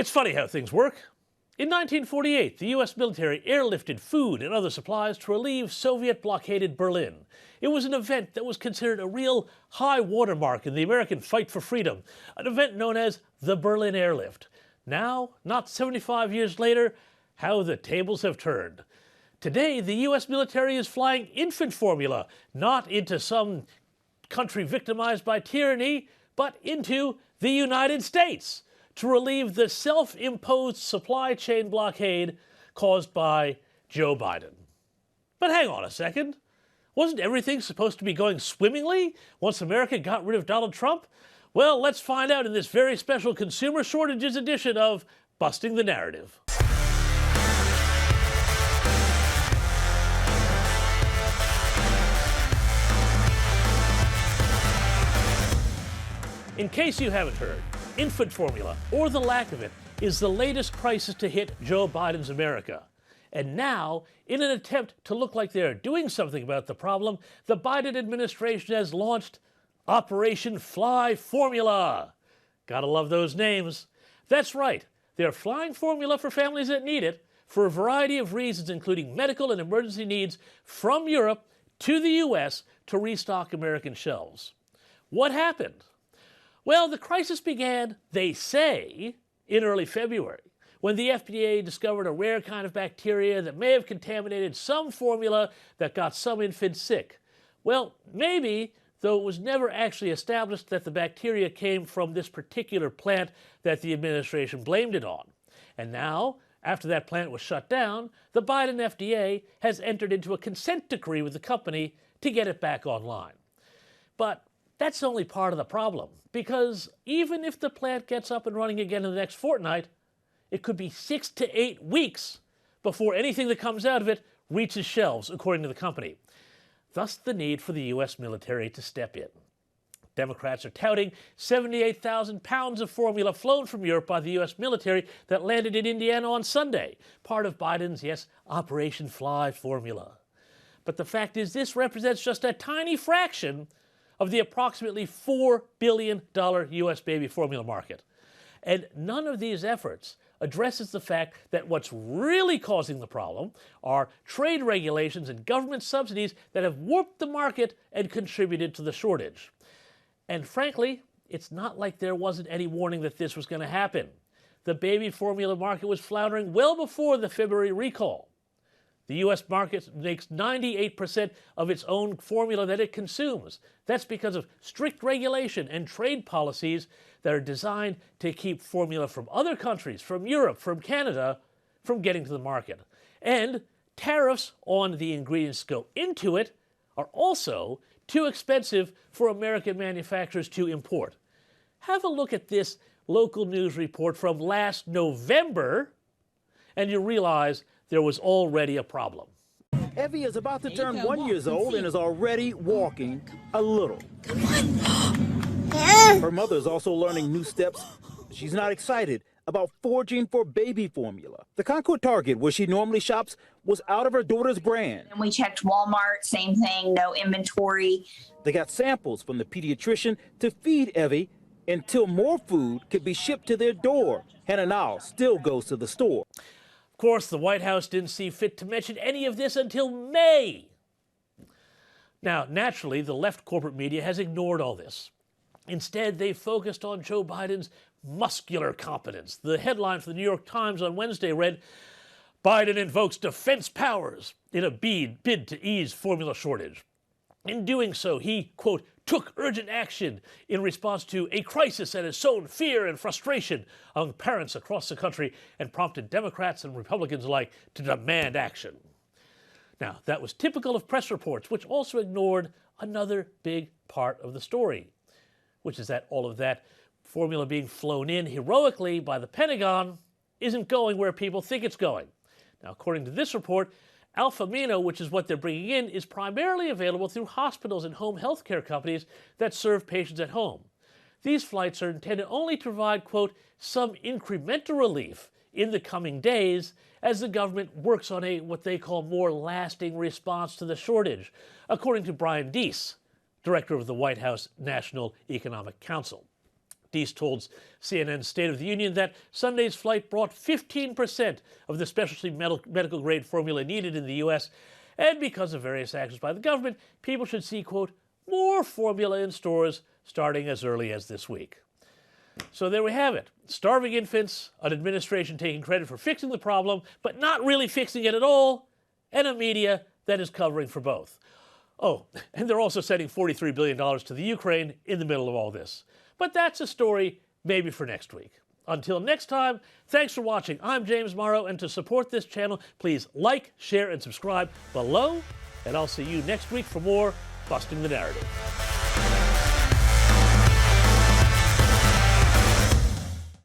It's funny how things work. In 1948, the U.S. military airlifted food and other supplies to relieve Soviet-blockaded Berlin. It was an event that was considered a real high watermark in the American fight for freedom, an event known as the Berlin Airlift. Now, not 75 years later, how the tables have turned. Today, the U.S. military is flying infant formula, not into some country victimized by tyranny, but into the United States, to relieve the self-imposed supply chain blockade caused by Joe Biden. But hang on a second. Wasn't everything supposed to be going swimmingly once America got rid of Donald Trump? Well, let's find out in this very special Consumer Shortages edition of Busting the Narrative. In case you haven't heard, infant formula, or the lack of it, is the latest crisis to hit Joe Biden's America. And now, in an attempt to look like they're doing something about the problem, the Biden administration has launched Operation Fly Formula. Gotta love those names. That's right, they're flying formula for families that need it for a variety of reasons, including medical and emergency needs, from Europe to the U.S. to restock American shelves. What happened? Well, the crisis began, they say, in early February, when the FDA discovered a rare kind of bacteria that may have contaminated some formula that got some infants sick. Well, maybe, though it was never actually established that the bacteria came from this particular plant that the administration blamed it on. And now, after that plant was shut down, the Biden FDA has entered into a consent decree with the company to get it back online. But that's only part of the problem, because even if the plant gets up and running again in the next fortnight, it could be 6 to 8 weeks before anything that comes out of it reaches shelves, according to the company. Thus the need for the U.S. military to step in. Democrats are touting 78,000 pounds of formula flown from Europe by the U.S. military that landed in Indiana on Sunday, part of Biden's, yes, Operation Fly Formula. But the fact is, this represents just a tiny fraction of the approximately $4 billion U.S. baby formula market. And none of these efforts addresses the fact that what's really causing the problem are trade regulations and government subsidies that have warped the market and contributed to the shortage. And frankly, it's not like there wasn't any warning that this was going to happen. The baby formula market was floundering well before the February recall. The U.S. market makes 98% of its own formula that it consumes. That's because of strict regulation and trade policies that are designed to keep formula from other countries, from Europe, from Canada, from getting to the market. And tariffs on the ingredients that go into it are also too expensive for American manufacturers to import. Have a look at this local news report from last November, and you realize there was already a problem. Evie is about to turn 1 year old and is already walking a little. Come on. Her mother is also learning new steps. She's not excited about foraging for baby formula. The Concord Target, where she normally shops, was out of her daughter's brand. And we checked Walmart, same thing, no inventory. They got samples from the pediatrician to feed Evie until more food could be shipped to their door. Hannah Nile still goes to the store. Of course, the White House didn't see fit to mention any of this until May. Now, naturally, the left corporate media has ignored all this. Instead, they focused on Joe Biden's muscular competence. The headline for the New York Times on Wednesday read, "Biden invokes defense powers in a bid to ease formula shortage. In doing so, he, quote, took urgent action in response to a crisis that has sown fear and frustration among parents across the country and prompted Democrats and Republicans alike to demand action." Now, that was typical of press reports, which also ignored another big part of the story, which is that all of that formula being flown in heroically by the Pentagon isn't going where people think it's going. Now, according to this report, Alphamino, which is what they're bringing in, is primarily available through hospitals and home health care companies that serve patients at home. These flights are intended only to provide, quote, some incremental relief in the coming days as the government works on a, what they call, more lasting response to the shortage, according to Brian Deese, director of the White House National Economic Council. Deese told CNN's State of the Union that Sunday's flight brought 15% of the specialty medical-grade formula needed in the U.S., and because of various actions by the government, people should see, quote, more formula in stores starting as early as this week. So there we have it. Starving infants, an administration taking credit for fixing the problem, but not really fixing it at all, and a media that is covering for both. Oh, and they're also sending $43 billion to the Ukraine in the middle of all this. But that's a story maybe for next week. Until next time, thanks for watching. I'm James Morrow, and to support this channel, please like, share, and subscribe below, and I'll see you next week for more Busting the Narrative.